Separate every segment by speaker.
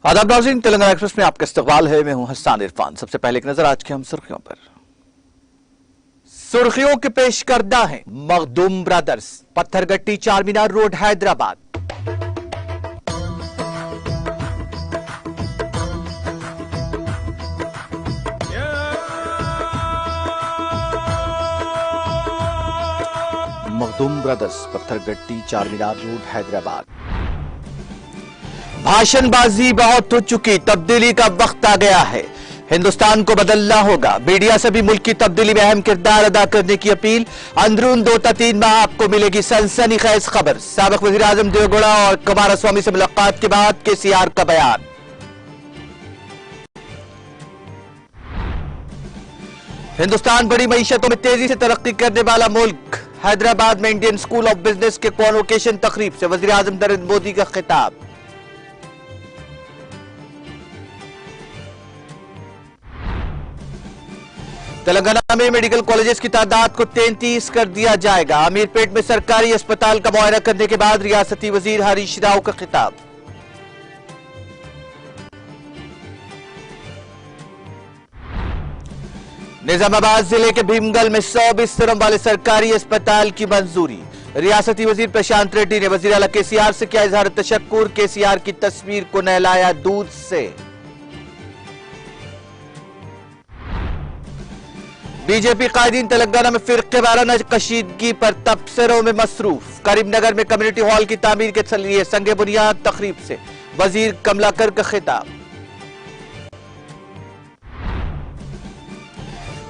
Speaker 1: आदाब नाज़रीन, तेलंगाना एक्सप्रेस में आपका इस्तकबाल है। मैं हूं हसन इरफान। सबसे पहले एक नजर आज की हम सुर्खियों पर। सुर्खियों के पेश करदा है Makhdoom brothers, Pattharghatti Charminar road Hyderabad. Makhdoom brothers, Pattharghatti Charminar road Hyderabad. भाषणबाजी बहुत हो चुकी, तब्दीली का वक्त आ गया है। हिंदुस्तान को बदलना होगा। मीडिया से भी मुल्क की तब्दीली में अहम किरदार अदा करने की अपील। अंदरून 2 माह आपको मिलेगी सनसनीखेज खबर। साबिक वजीर आजम देवेगौड़ा और कुमारस्वामी से मुलाकात के बाद केसीआर का बयान। हिंदुस्तान बड़ी मईशतों में तेजी से तरक्की करने वाला मुल्क। हैदराबाद में इंडियन स्कूल ऑफ बिजनेस के कॉन्वोकेशन तकरीब से वजीर आजम नरेंद्र मोदी का खिताब। तेलंगाना में मेडिकल कॉलेजेस की तादाद को 33 कर दिया जाएगा। अमीरपेट में सरकारी अस्पताल का मुआयना करने के बाद रियासती वजीर हरीश राव का खिताब। निजामाबाद जिले के भीमगल में 100 बिस्तरों वाले सरकारी अस्पताल की मंजूरी। रियासती वजीर प्रशांत रेड्डी ने वजीर आला केसीआर से किया इजहार तशक्कुर। केसीआर की तस्वीर को नहलाया दूध से। बीजेपी कायदीन तेलंगाना में फिरके वाराना कशीदगी पर तबसरों में मसरूफ। करीमनगर में कम्युनिटी हॉल की तामीर के लिए संगे बुनियाद तकरीब से वजीर कमलाकर का खिताब।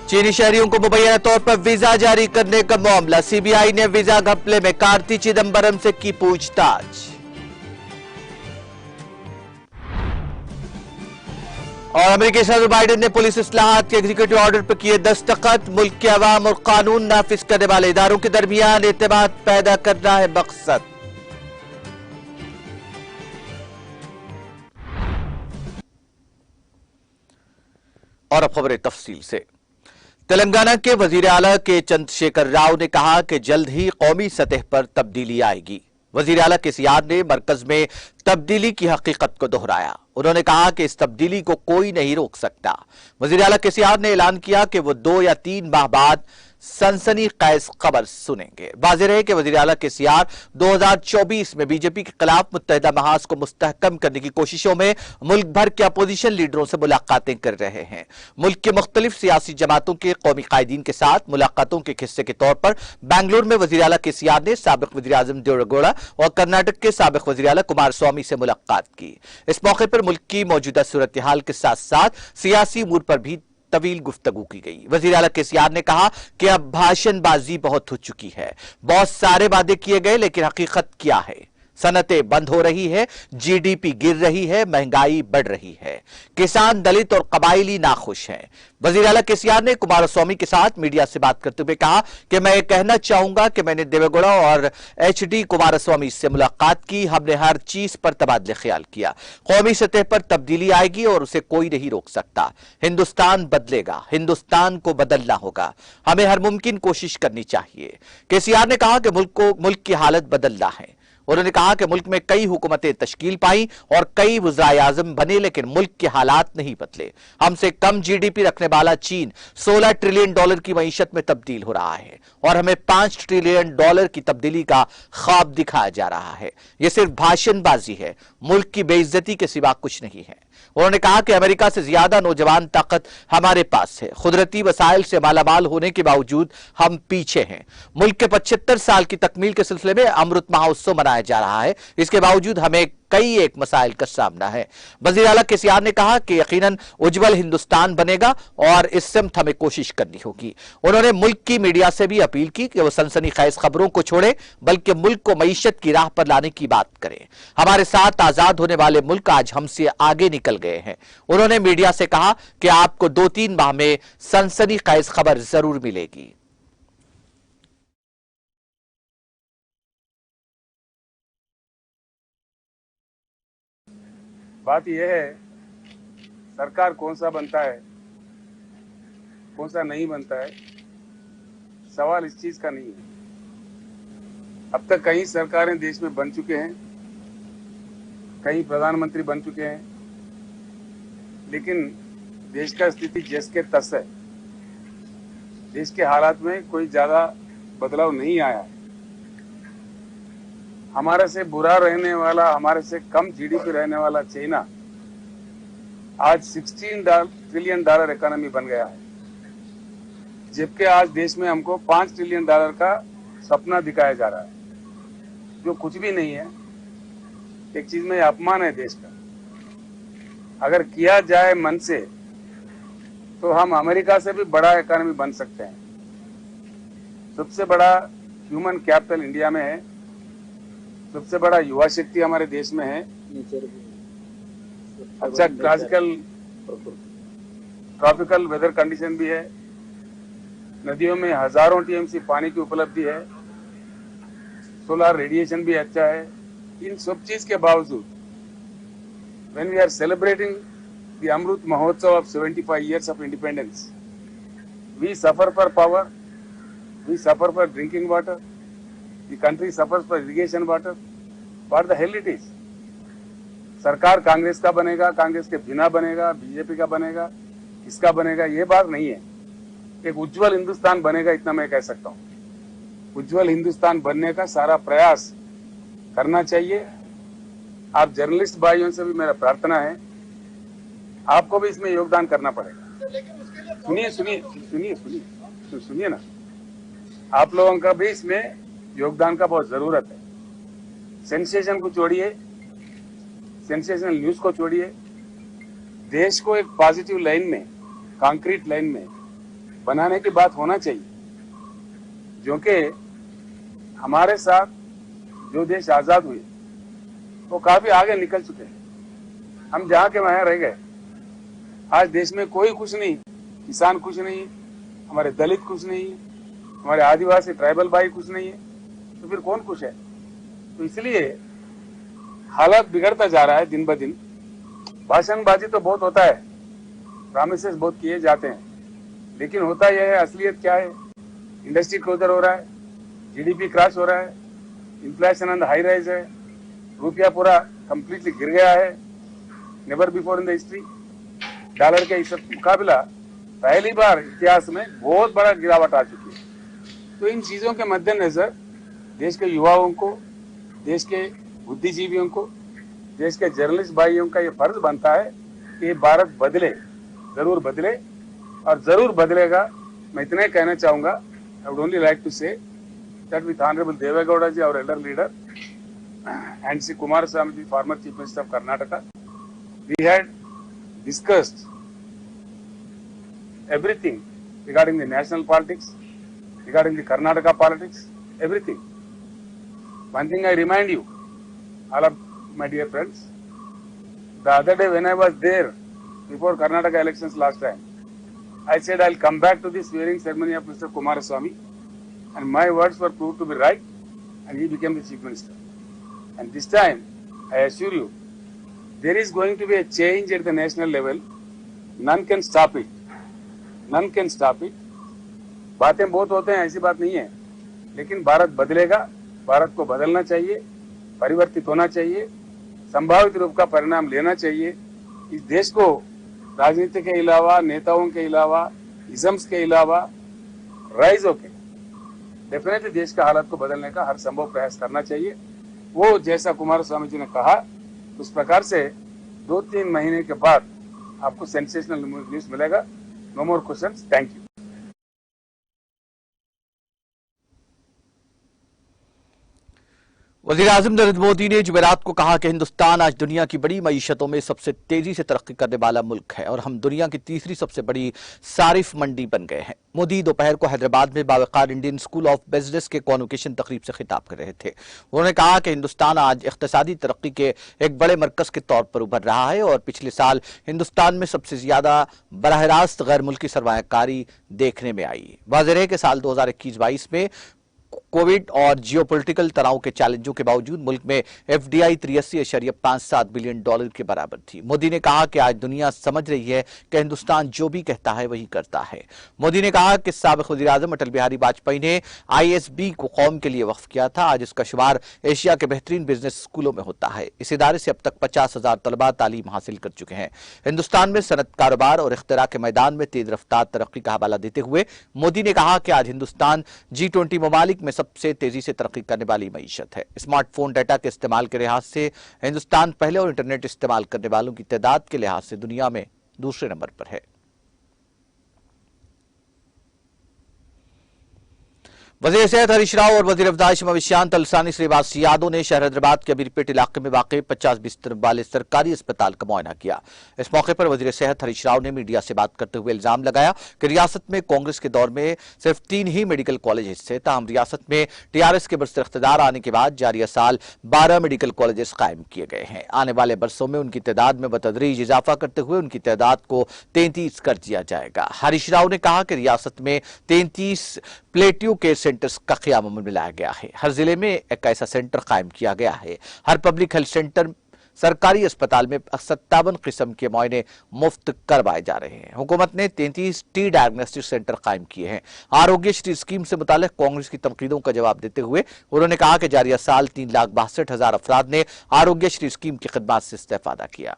Speaker 1: चीनी शहरियों को मुबैना तौर पर वीजा जारी करने का मामला। सीबीआई ने वीजा घपले में कार्ति चिदंबरम से की पूछताछ। और अमेरिकी सदर बाइडेन ने पुलिस इस्लाहात के एग्जीक्यूटिव ऑर्डर पर किए दस्तखत। मुल्क के अवाम और कानून नाफिज करने वाले इदारों के दरमियान एतमाद पैदा करना है मकसद। और अब खबरें तफसील से। तेलंगाना के वजीर आला के चंद्रशेखर राव ने कहा कि जल्द ही कौमी सतह पर तब्दीली आएगी। वजीर आला केसीआर ने मरकज में तब्दीली की हकीकत को दोहराया। उन्होंने कहा कि इस तब्दीली को कोई नहीं रोक सकता। वजीर आला केसीआर ने ऐलान किया कि वो 2 या 3 माह बाद सनसनीखेज खबर सुनेंगे। वाज़ेह है कि वजीर आला केसीआर 2024 में बीजेपी के खिलाफ मुत्तहिदा महाज को मुस्तहकम करने की कोशिशों में मुल्क भर के अपोजिशन लीडरों से मुलाकातें कर रहे हैं। मुल्क के मुख्तलिफ सियासी जमातों के कौमी कायदीन के साथ मुलाकातों के हिस्से के तौर पर बेंगलुरु में वजीर आला केसीआर ने साबिक वजीर आजम देवेगौड़ा और कर्नाटक के साबिक वजीर आला कुमारस्वामी से मुलाकात की। इस मौके पर मुल्क की मौजूदा सूरत हाल के साथ साथ सियासी अमूर पर भी तवील गुफ्तगू की गई। वजीर आला केसीआर ने कहा कि अब भाषणबाजी बहुत हो चुकी है। बहुत सारे वादे किए गए, लेकिन हकीकत क्या है? सनतें बंद हो रही है, जीडीपी गिर रही है, महंगाई बढ़ रही है, किसान, दलित और कबायली नाखुश हैं। वजीर आला केसीआर ने कुमारस्वामी के साथ मीडिया से बात करते हुए कहा कि मैं ये कहना चाहूंगा कि मैंने देवेगौड़ा और एचडी कुमारस्वामी से मुलाकात की। हमने हर चीज पर तबादले ख्याल किया। कौमी सतह पर तब्दीली आएगी और उसे कोई नहीं रोक सकता। हिंदुस्तान बदलेगा, हिंदुस्तान को बदलना होगा। हमें हर मुमकिन कोशिश करनी चाहिए। केसीआर ने कहा कि मुल्क की हालत बदलना है। उन्होंने कहा कि मुल्क में कई हुकूमतें तश्कील पाई और कई वज़ीर आज़म बने, लेकिन मुल्क के हालात नहीं बदले। हमसे कम जीडीपी रखने वाला चीन $16 ट्रिलियन की मईशत में तब्दील हो रहा है और हमें $5 ट्रिलियन की तब्दीली का ख्वाब दिखाया जा रहा है। यह सिर्फ भाषणबाजी है, मुल्क की बेइज्जती के सिवा कुछ नहीं है। उन्होंने कहा कि अमेरिका से ज्यादा नौजवान ताकत हमारे पास है। कुदरती वसाइल से मालामाल होने के बावजूद हम पीछे हैं। मुल्क के 75 साल की तकमील के सिलसिले में अमृत महोत्सव मनाया जा रहा है। इसके बावजूद हमें कई एक मसाइल का सामना है। वज़ीर आला केसीआर ने कहा कि यकीनन उज्जवल हिंदुस्तान बनेगा और इस सिमत हमें कोशिश करनी होगी। उन्होंने मुल्क की मीडिया से भी अपील की कि वो सनसनीखेज खबरों को छोड़े, बल्कि मुल्क को मईशत की राह पर लाने की बात करें। हमारे साथ आजाद होने वाले मुल्क आज हमसे आगे निकल गए हैं। उन्होंने मीडिया से कहा कि आपको 2-3 माह में सनसनीखेज खबर जरूर मिलेगी।
Speaker 2: बात यह है, सरकार कौन सा बनता है, कौन सा नहीं बनता है, सवाल इस चीज का नहीं है। अब तक कई सरकारें देश में बन चुके हैं, कई प्रधानमंत्री बन चुके हैं, लेकिन देश का स्थिति जैस के तस है। देश के हालात में कोई ज्यादा बदलाव नहीं आया है। हमारे से बुरा रहने वाला, हमारे से कम जीडीपी रहने वाला चाइना आज $16 ट्रिलियन इकोनॉमी बन गया है, जबकि आज देश में हमको $5 ट्रिलियन का सपना दिखाया जा रहा है, जो कुछ भी नहीं है। एक चीज में अपमान है देश का। अगर किया जाए मन से तो हम अमेरिका से भी बड़ा इकोनॉमी बन सकते हैं। सबसे बड़ा ह्यूमन कैपिटल इंडिया में है, सबसे बड़ा युवा शक्ति हमारे देश में है। अच्छा क्लासिकल ट्रॉपिकल वेदर कंडीशन भी है। नदियों में हजारों टीएमसी पानी की उपलब्धि है। सोलर रेडिएशन भी अच्छा है। इन सब चीज के बावजूद when we are celebrating the Amrut Mahotsav of 75 years of independence, we suffer for power, we suffer for drinking water, the country suffers for irrigation water. What the hell it is? सरकार कांग्रेस का बनेगा, कांग्रेस के बिना बनेगा, BJP का बनेगा, इसका बनेगा, ये बात नहीं है। एक उज्जवल हिंदुस्तान बनेगा, इतना मैं कह सकता हूँ। उज्जवल हिंदुस्तान बनने का सारा प्रयास करना चाहिए। आप जर्नलिस्ट भाइयों से भी मेरा प्रार्थना है, आपको भी इसमें योगदान करना पड़ेगा। सुनिए सुनिए सुनिए सुनिए सुनिए ना, आप लोगों का भी इसमें योगदान का बहुत जरूरत है। सेंसेशन को छोड़िए, सेंसेशनल न्यूज को छोड़िए, देश को एक पॉजिटिव लाइन में, कंक्रीट लाइन में बनाने की बात होना चाहिए। जो कि हमारे साथ जो देश आजाद हुए वो काफी आगे निकल चुके हैं। हम जहां के वहां रह गए। आज देश में कोई खुश नहीं, किसान खुश नहीं, हमारे दलित खुश नहीं, हमारे आदिवासी ट्राइबल भाई खुश नहीं है, तो फिर कौन खुश है? तो इसलिए हालात बिगड़ता जा रहा है दिन ब दिन। भाषणबाजी तो बहुत होता है, प्रॉमिसेस बहुत किए जाते हैं, लेकिन होता यह है, असलियत क्या है? इंडस्ट्री क्लोजर हो रहा है, जीडीपी क्रैश हो रहा है, inflation on the high rise है, रुपया पूरा कंप्लीटली गिर गया है, never before in the history. Dollar के इस मुकाबला पहली बार इतिहास में बहुत बड़ा गिरावट आ चुकी है। तो इन चीजों के मद्देनजर देश के युवाओं को, देश के बुद्धिजीवियों को, देश के जर्नलिस्ट भाइयों का ये फर्ज बनता है कि भारत बदले, जरूर बदले और जरूर बदलेगा। मैं इतना ही कहना चाहूंगा। I would only like to say that with honourable Devegowda ji, our elder leader, and Sri Kumaraswamy ji, former Chief Minister of Karnataka, we had discussed everything regarding the national politics, regarding the Karnataka politics, everything. One thing I remind you, all of my dear friends, the other day when I was there before Karnataka elections last time, I said I'll come back to the swearing ceremony of Mr. Kumaraswamy, and my words were proved to be right, and he became the Chief Minister. And this time, I assure you, there is going to be a change at the national level. None can stop it. None can stop it. बातें बहुत होते हैं, ऐसी बात नहीं है, लेकिन भारत बदलेगा। भारत को बदलना चाहिए, परिवर्तित होना चाहिए, संभावित रूप का परिणाम लेना चाहिए। इस देश को राजनीति के अलावा, नेताओं के अलावा, इजम्स के अलावा राइज होके डेफिनेटली देश का हालत को बदलने का हर संभव प्रयास करना चाहिए। वो जैसा कुमारस्वामी जी ने कहा, उस प्रकार से 2-3 महीने के बाद आपको सेंसेशनल न्यूज मिलेगा। No more questions, thank you.
Speaker 1: वज़ीर-ए-आज़म नरेंद्र मोदी ने जुमेरात को कहा कि हिंदुस्तान आज दुनिया की बड़ी मईशतों में सबसे तेजी से तरक्की करने वाला मुल्क है और हम दुनिया की तीसरी सबसे बड़ी सारिफ मंडी बन गए हैं। मोदी दोपहर को हैदराबाद में बावकार इंडियन स्कूल ऑफ बिजनेस के कॉन्वोकेशन तकरीब से खिताब कर रहे थे। उन्होंने कहा कि हिंदुस्तान आज इक्तिसादी तरक्की के एक बड़े मरकज के तौर पर उभर रहा है और पिछले साल हिंदुस्तान में सबसे ज्यादा बराह रास्त गैर मुल्की सरमायाकारी देखने में आई। वाज़ेह है कि साल 2021-22 में कोविड और जियोपॉलिटिकल तनाव के चैलेंजों के बावजूद मुल्क में एफडीआई 83.57 बिलियन डॉलर के बराबर थी। मोदी ने कहा कि आज दुनिया समझ रही है कि हिंदुस्तान जो भी कहता है वही करता है। मोदी ने कहा कि साबिक वज़ीर-ए-आज़म अटल बिहारी वाजपेयी ने आईएसबी को कौम के लिए वक्फ किया था। आज इसका शुमार एशिया के बेहतरीन बिजनेस स्कूलों में होता है। इस इदारे से अब तक 50,000 तलबा तालीम हासिल कर चुके हैं। हिंदुस्तान में सनत, कारोबार और इख्तिरा के मैदान में तेज रफ्तार तरक्की का हवाला देते हुए मोदी ने कहा कि आज हिंदुस्तान G20 ममालिक में सबसे तेजी से तरक्की करने वाली मईशत है। स्मार्टफोन डेटा के इस्तेमाल के लिहाज से हिंदुस्तान पहले और इंटरनेट इस्तेमाल करने वालों की तादाद के लिहाज से दुनिया में दूसरे नंबर पर है। वज़ीर सेहत हरीश राव और वज़ीर अफ़ज़ाइश मवेशियात तलसानी श्रीवास यादव ने शहर हैदराबाद के अमीरपेट इलाके में वाक़ 50 बिस्तर वाले सरकारी अस्पताल का मुआयना किया। इस मौके पर वज़ीर सेहत हरीश राव ने मीडिया से बात करते हुए इल्जाम लगाया कि रियासत में कांग्रेस के दौर में सिर्फ 3 ही मेडिकल कॉलेज थे, ताहम रियासत में टीआरएस के बरसर इख्तिदार आने के बाद जारिया साल 12 मेडिकल कॉलेज कायम किए गए हैं। आने वाले बरसों में उनकी तादाद में बतदरीज इजाफा करते हुए उनकी तादाद को 33 कर दिया जाएगा। हरीश राव ने कहा कि रियासत में 33 प्लेटियो केयर सेंटर्स का क़याम अमल में लाया गया है। हर जिले में एक ऐसा सेंटर कायम किया गया है। हर पब्लिक हेल्थ सेंटर सरकारी अस्पताल में 57 किस्म के मुआयने मुफ्त करवाए जा रहे हैं। हुकूमत ने 33 टी डायग्नोस्टिक सेंटर कायम किए हैं। आरोग्यश्री स्कीम से मुताल्लिक कांग्रेस की तनकीदों का जवाब देते हुए उन्होंने कहा कि जारिया साल 3,62,000 अफराद ने आरोग्यश्री स्कीम की खिदमात से इस्तेफादा किया।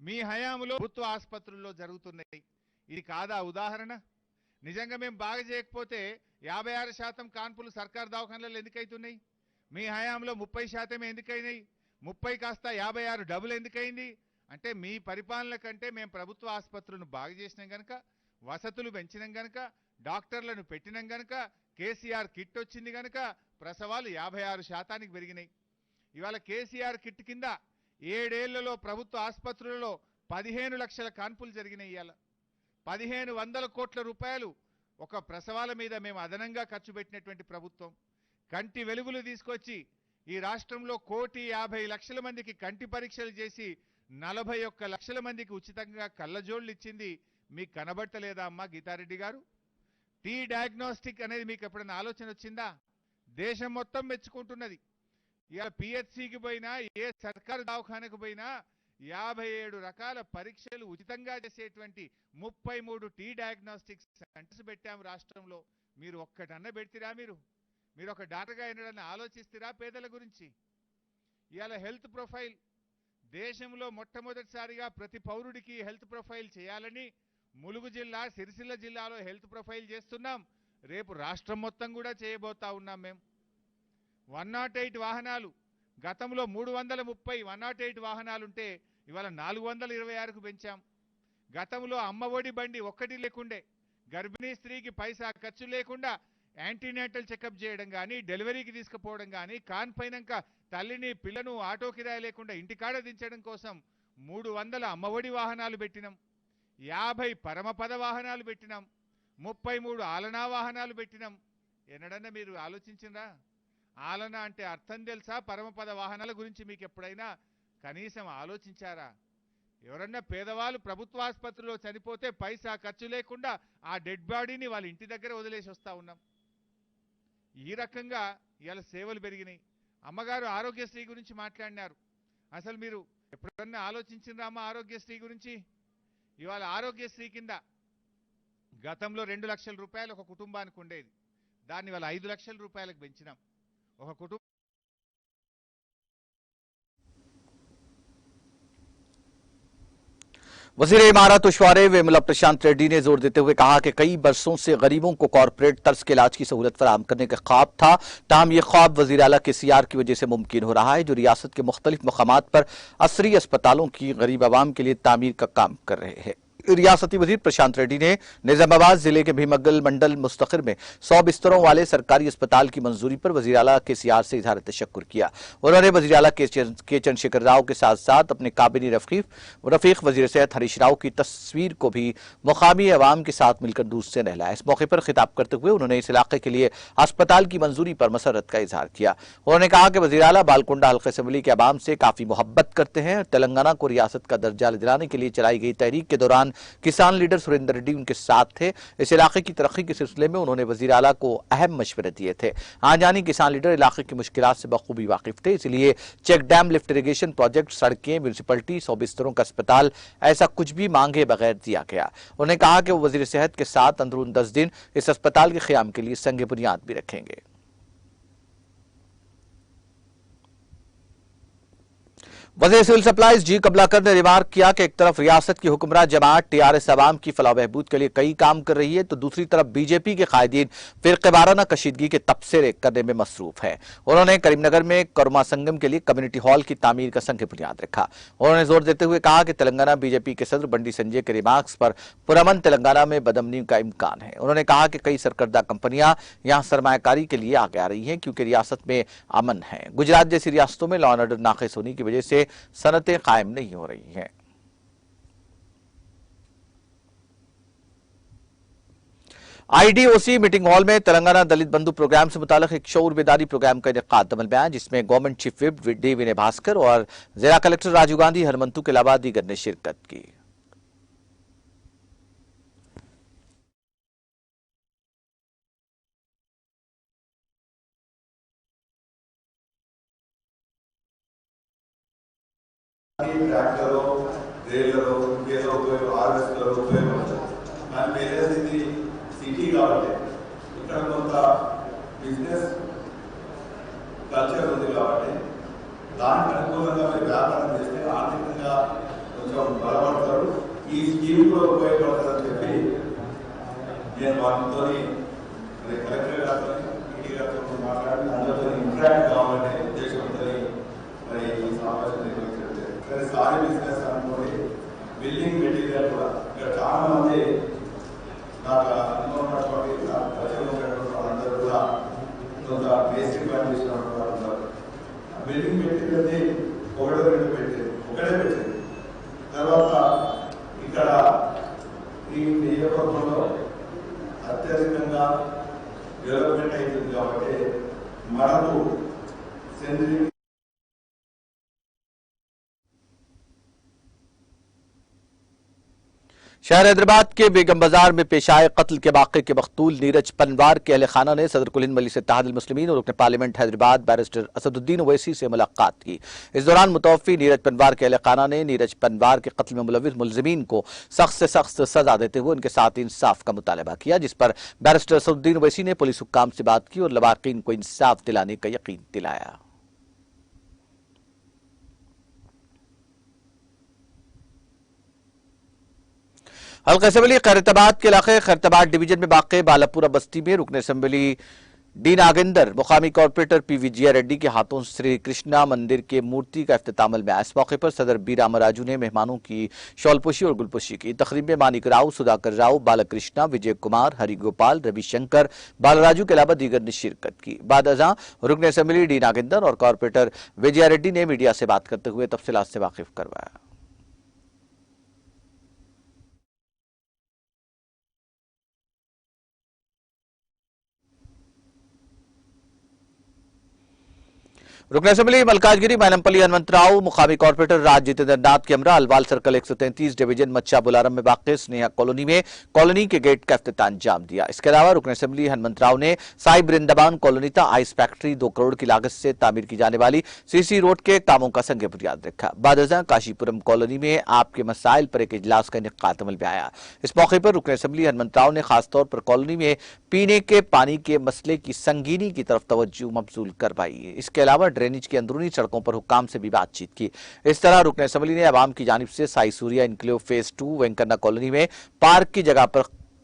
Speaker 3: మీ హయాంలో ప్రభుత్వ ఆసుపత్రుల్లో జరుగుతున్నాయి. ఇది కాదా ఉదాహరణ? నిజంగా మేము బాగా చేయకపోతే 56% కాన్పులు సర్కార్ దవాఖానలలో ఎందుకైతున్నాయి? మీ హయాంలో 30% ఎందుకైనాయి? 30 కాస్త 56 డబుల్ ఎందుకైంది? అంటే మీ పరిపాలన కంటే మేము ప్రభుత్వ ఆసుపత్రులను బాగా చేసినాం గనుక, వసతులు పెంచినాం గనుక, డాక్టర్లను పెట్టినాం గనుక, కేసీఆర్ కిట్ వచ్చింది గనుక ప్రసవాలు 56% పెరిగినాయి. ఇవాళ కేసీఆర్ కిట్ కింద 7 ఏళ్లలో ప్రభుత్వ ఆసుపత్రులలో 15 లక్షల కాన్పులు జరిగినాయి. ఇవాళ 1500 కోట్ల రూపాయలు ఒక ప్రసవాల మీద మేము అదనంగా ఖర్చు పెట్టినటువంటి ప్రభుత్వం. కంటి వెలుగులు తీసుకొచ్చి ఈ రాష్ట్రంలో 1,50,00,000 మందికి కంటి పరీక్షలు చేసి 41 లక్షల మందికి ఉచితంగా కళ్ళజోళ్లు ఇచ్చింది మీకు కనబడతలేదా అమ్మా గీతారెడ్డి గారు? టీ డయాగ్నోస్టిక్ అనేది మీకు ఎప్పుడైనా ఆలోచన వచ్చిందా? దేశం మొత్తం మెచ్చుకుంటున్నది. ఇవాళ పిహెచ్సికి పోయినా ఏ సర్కారు దవాఖానకు పోయినా 57 రకాల పరీక్షలు ఉచితంగా చేసేటువంటి 33 టీ డయాగ్నోస్టిక్స్ సెంటర్స్ పెట్టాము రాష్ట్రంలో. మీరు ఒక్కటన్నా పెడతారా? మీరు ఒక డాక్టర్గా ఎన్నడన్నా ఆలోచిస్తారా పేదల గురించి? ఇవాళ హెల్త్ ప్రొఫైల్ దేశంలో మొట్టమొదటిసారిగా ప్రతి పౌరుడికి హెల్త్ ప్రొఫైల్ చేయాలని ములుగు జిల్లా, సిరిసిల్ల జిల్లాలో హెల్త్ ప్రొఫైల్ చేస్తున్నాం. రేపు రాష్ట్రం మొత్తం కూడా చేయబోతా ఉన్నాం. మేము 108 వాహనాలు, గతంలో 330 108 వాహనాలుంటే ఇవాళ 426కు పెంచాం. గతంలో అమ్మఒడి బండి ఒక్కటి లేకుండే, గర్భిణీ స్త్రీకి పైసా ఖర్చు లేకుండా యాంటీనేటల్ చెకప్ చేయడం కానీ, డెలివరీకి తీసుకుపోవడం కానీ, కాన్పైనాక తల్లిని పిల్లను ఆటో కిరాయి లేకుండా ఇంటికాడ దించడం కోసం 300 అమ్మఒడి వాహనాలు పెట్టినాం. 50 పరమపద వాహనాలు పెట్టినాం. 33 ఆలనా వాహనాలు పెట్టినాం. ఎన్నడన్నా మీరు ఆలోచించిందా? ఆలన అంటే అర్థం తెలుసా? పరమపద వాహనాల గురించి మీకు ఎప్పుడైనా కనీసం ఆలోచించారా? ఎవరన్నా పేదవాళ్ళు ప్రభుత్వ ఆసుపత్రిలో చనిపోతే పైసా ఖర్చు లేకుండా ఆ డెడ్ బాడీని వాళ్ళ ఇంటి దగ్గర వదిలేసి వస్తూ ఉన్నాం. ఈ రకంగా ఇవాళ సేవలు పెరిగినాయి. అమ్మగారు ఆరోగ్యశ్రీ గురించి మాట్లాడినారు. అసలు మీరు ఎప్పుడన్నా ఆలోచించినారా అమ్మ ఆరోగ్యశ్రీ గురించి? ఇవాళ ఆరోగ్యశ్రీ కింద గతంలో 2 లక్షల రూపాయలు ఒక కుటుంబానికి ఉండేది. దాన్ని ఇవాళ 5 లక్షల రూపాయలకు పెంచినాం. ఒక కుటుంబం
Speaker 1: वज़ीर इमारत उशवारे वेमुला प्रशांत रेड्डी ने जोर देते हुए कहा कि कई बरसों से गरीबों को कॉरपोरेट तर्ज के इलाज की सहूलत फराहम करने का ख्वाब था, ताहम ये ख्वाब वज़ीर आला केसीआर की वजह से मुमकिन हो रहा है, जो रियासत के मुख्तलिफ मकामात पर असरी अस्पतालों की गरीब आवाम के लिए तामीर का काम कर रहे हैं। रियासती वजीर प्रशांत रेड्डी ने निजामाबाद जिले के भीमगल मंडल मुस्तखिर में 100 बिस्तरों वाले सरकारी अस्पताल की मंजूरी पर वजीर आला केसीआर से इजहार तशक्कुर किया। उन्होंने वजीर आला के चंद्रशेखर राव के साथ साथ अपने काबिनी रफीक वजीर सेहत हरीश राव की तस्वीर को भी मुकामी अवाम के साथ मिलकर दूर से नहलाया। इस मौके पर खिताब करते हुए उन्होंने इस इलाके के लिए अस्पताल की मंजूरी पर मसरत का इजहार किया। उन्होंने कहा कि वजीर आला बालकुंडा हल्का असेंबली के अवाम से काफी मोहब्बत करते हैं। तेलंगाना को रियासत का दर्जा दिलाने के लिए चलाई गई तहरीक के दौरान किसान लीडर सुरेंद्र रेड्डी उनके साथ थे। इस इलाके की तरक्की के सिलसिले में उन्होंने वजीर आला को अहम मशवरे दिए थे। आजानी किसान लीडर इलाके की मुश्किलात से बखूबी वाकिफ थे, इसलिए check dam, lift irrigation project, सड़कें, म्यूनिसिपलिटी, 100 बिस्तरों का अस्पताल, ऐसा कुछ भी मांगे बगैर दिया गया। उन्होंने कहा कि वो वजीर सेहत के साथ अंदरून 10 दिन इस अस्पताल के क़याम के लिए संग बुनियाद भी रखेंगे। वज़ीर सिविल सप्लाईज जी कमलाकर ने रिमार्क किया कि एक तरफ रियासत की हुक्मरान जमात टीआरएस अवाम की फलाह बहबूद के लिए कई काम कर रही है, तो दूसरी तरफ बीजेपी के कायदीन फिरक़ेवाराना कशीदगी के तबसरे करने में मसरूफ है। उन्होंने करीमनगर में करमा संगम के लिए कम्युनिटी हॉल की तामीर का संग बुनियाद रखा। उन्होंने जोर देते हुए कहा कि तेलंगाना बीजेपी के सदर बंडी संजय के रिमार्क्स पर पुरअमन तेलंगाना में बदअमनी का इम्कान है। उन्होंने कहा कि कई सरकर्दा कंपनियां यहां सरमायाकारी के लिए आगे आ रही हैं क्योंकि रियासत में अमन है। गुजरात जैसी रियासतों में लॉ एंड ऑर्डर नाक़िस होने की वजह से सनतें कायम नहीं हो रही हैं। आईडीओसी मीटिंग हॉल में तेलंगाना दलित बंधु प्रोग्राम से मुतालिक एक शऊर बेदारी प्रोग्राम का इनेकाद अमल में आया, जिसमें गवर्नमेंट चीफ विप डी विनय भास्कर और जिला कलेक्टर राजीव गांधी हरमंतु के अलावा दीगर ने शिरकत की।
Speaker 4: ట్రాక్టరో ట్రైలరో ఇంకేదో హార్వెస్టరో ఉపయోగపడదు. కానీ వేరేది ఇది సిటీ కాబట్టి ఇక్కడ కొంత బిజినెస్ కల్చర్ ఉంది కాబట్టి దానికి అనుకూలంగా మీరు వ్యాపారం చేస్తే ఆర్థికంగా కొంచెం బలపడతారు. ఈ స్కీమ్ కూడా ఉపయోగపడతారని చెప్పి నేను వాటితో కలెక్టర్ గారితో ఈడీ గారితో మాట్లాడి అందరితో ఇంటరాక్ట్ కావాలనే ఉద్దేశంతో మరి ఈ సమావేశం నిర్వహించారు. సారీ బిజినెస్ అనుకోండి, బిల్డింగ్ మెటీరియల్ కూడా ఇక్కడ చాలా మంది నాకు అనుభవం ఉన్నటువంటి ప్రజలు ఉన్నటువంటి వాళ్ళందరూ కూడా కొంత బేసిక్ ప్లాన్ చేసినటువంటి వాళ్ళు ఉంటారు. బిల్డింగ్ మెటీరియల్ని ఒకటే పెట్టేది. తర్వాత ఇక్కడ ఈ నియోజకవర్గంలో అత్యధికంగా డెవలప్మెంట్ అవుతుంది కాబట్టి మనకు సెంద్రీయ
Speaker 1: शहर हैदराबाद के बेगम बाजार में पेश आए कत्ल के वाक़े के मकतूल नीरज पनवार के अहल खाना ने सदर कुल हिंद मजलिस इत्तेहादुल मुस्लिमीन और रुकन पार्लियामेंट हैदराबाद बैरिस्टर असदुद्दीन ओवैसी से मुलाकात की। इस दौरान मुतवफ़ी नीरज पनवार के अहल खाना ने नीरज पनवार के कत्ल में मुलविस मुलज़िमीन को सख्त से सख्त सजा देते हुए उनके साथ इंसाफ का मुतालबा किया, जिस पर बैरिस्टर असदुद्दीन ओवैसी ने पुलिस हुक्काम से बात की और लवाकिन को इंसाफ दिलाने का यकीन दिलाया। हल्का असेंबली खैरताबाद के इलाके खैरताबाद डिवीजन में वाक़ बालापुरा बस्ती में रुकन असेंबली डी नागेंदर मुकामी कॉर्पोरेटर पी विजय रेड्डी के हाथों श्री कृष्णा मंदिर के मूर्ति का इफ्तिताम में आया। इस मौके पर सदर बी रामराजू ने मेहमानों की शॉलपोशी और गुलपोशी की। तकरीब में मानिक राव, सुधाकर राव, बालकृष्णा, विजय कुमार, हरिगोपाल, रविशंकर, बालराजू के अलावा दीगर ने शिरकत की। बाद अज़ां रुकन असेंबली डी नागेंदर और कॉर्पोरेटर विजय रेड्डी ने मीडिया से बात करते हुए तफसीलात से वाकिफ करवाया। रुकन असेंबली मलकाजगिरी मैनमपल्ली हनुमंतराव मुकामी कॉर्पोरेटर राज जितेंद्र नाथ के हमरा अलवाल सर्कल 133 डिवीजन मच्छा बुलारम में वाक़ स्नेहा कॉलोनी में कॉलोनी के गेट का इफ्तिताम अंजाम दिया। इसके अलावा रुकन असेंबली हनुमंतराव ने साई वृंदावन कॉलोनी तक आइस फैक्ट्री 2 करोड़ की लागत से तामीर की जाने वाली सीसी रोड के कामों का संग बुनियाद रखा। बाद अज़ां काशीपुरम कॉलोनी में आपके मसाइल पर एक इजलास का इनेकाद अमल में आया। इस मौके पर रुकन असेंबली हनुमंतराव ने खासतौर पर कॉलोनी में पीने के पानी के मसले की संगीनी की तरफ तवज्जो मबजूल करवाई। इसके अलावा ड्रेनेज की अंदरूनी सड़कों पर हुक्काम से भी बातचीत की। इस तरह रुकन असेंबली ने अवाम की जानिब से Sai Surya enclave phase 2 Venkanna colony में पार्क की जगह पर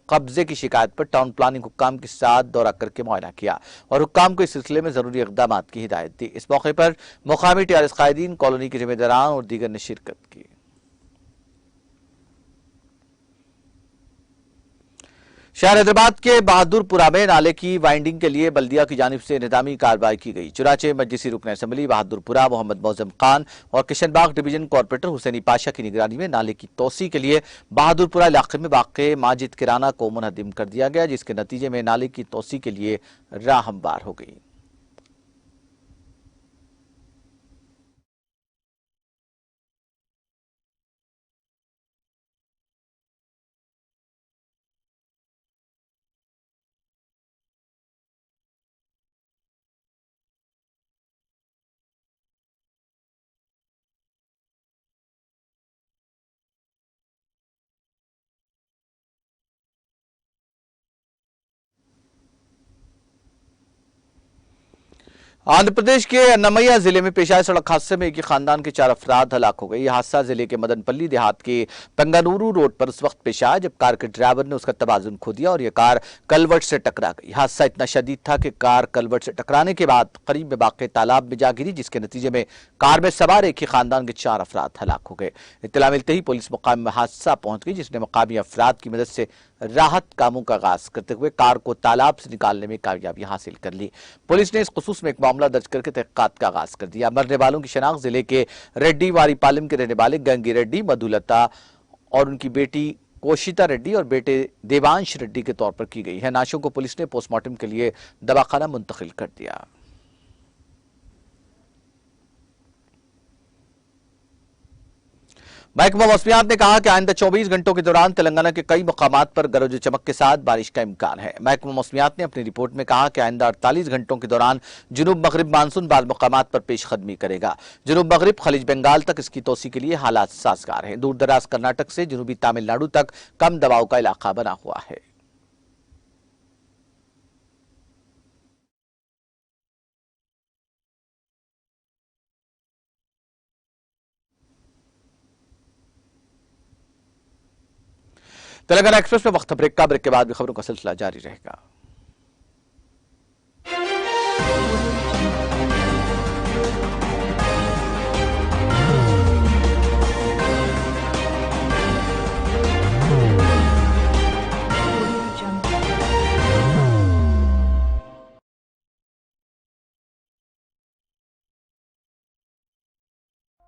Speaker 1: कब्जे की शिकायत पर टाउन प्लानिंग हुक्काम के साथ दौरा करके मुआयना किया और हुक्काम को इस सिलसिले में जरूरी इक़दाम की हिदायत दी। इस मौके पर मुकामी टीआरएस कायदीन, कॉलोनी के जिम्मेदारान और दीगर ने शिरकत की। शहर हैदराबाद के बहादुरपुरा में नाले की वाइंडिंग के लिए बल्दिया की जानिब से इंतजामी कार्रवाई की गई। चुनाचे मजलिसी रुकन असेंबली बहादुरपुरा मोहम्मद मौजम खान और किशनबाग डिवीजन कॉर्पोरेटर हुसैनी पाशा की निगरानी में नाले की तोसी के लिए बहादुरपुरा इलाके में वाक़ माजिद किराना को मुनहदिम कर दिया गया, जिसके नतीजे में नाले की तोसी के लिए राह हमवार हो गई। आंध्र प्रदेश के अन्नामय्या जिले में पेश आए सड़क हादसे में एक ही खानदान के 4 अफराद हलाक हो गए। यह हादसा जिले के मदनपल्ली देहात के पंगानूरू रोड पर उस वक्त पेश आया जब कार के ड्राइवर ने उसका तवाजुन खो दिया और यह कार कलवर्ट से टकरा गई। हादसा इतना शदीद था कि कार कलवर्ट से टकराने के बाद करीब में वाक़ तालाब में जा गिरी, जिसके नतीजे में कार में सवार एक ही खानदान के 4 अफराद हलाक हो गए। इत्तला मिलते ही पुलिस मुकाम में हादसा पहुंच गई, जिसने मुकामी अफराद की मदद से राहत कामों का आगाज करते हुए कार को तालाब से निकालने में कामयाबी हासिल कर ली। पुलिस ने इस खुसूस में एक मामला दर्ज करके तहकीकात का आगाज कर दिया। मरने वालों की शनाख्त जिले के रेड्डी वारीपालम के रहने वाले गंगी रेड्डी, मधुलता और उनकी बेटी कोशिता रेड्डी और बेटे देवांश रेड्डी के तौर पर की गई है। नाशों को पुलिस ने पोस्टमार्टम के लिए दवाखाना मुंतकिल कर दिया। महकमा मौसमियात ने कहा कि आइंदा 24 घंटों के दौरान तेलंगाना के कई मकामात पर गरज चमक के साथ बारिश का इम्कान है। महकमा मौसमियात ने अपनी रिपोर्ट में कहा कि आइंदा 48 घंटों के दौरान जुनूब मगरिब मानसून बाद मकामात पर पेशकदमी करेगा। जुनूब मगरिब खलीज बंगाल तक इसकी तोसी के लिए हालात साजगार हैं। दूर दराज कर्नाटक से जुनूबी तमिलनाडु तक कम दबाव का इलाका बना हुआ है। तेलंगाना एक्सप्रेस में वक्त ब्रेक के बाद भी खबरों का सिलसिला जारी रहेगा।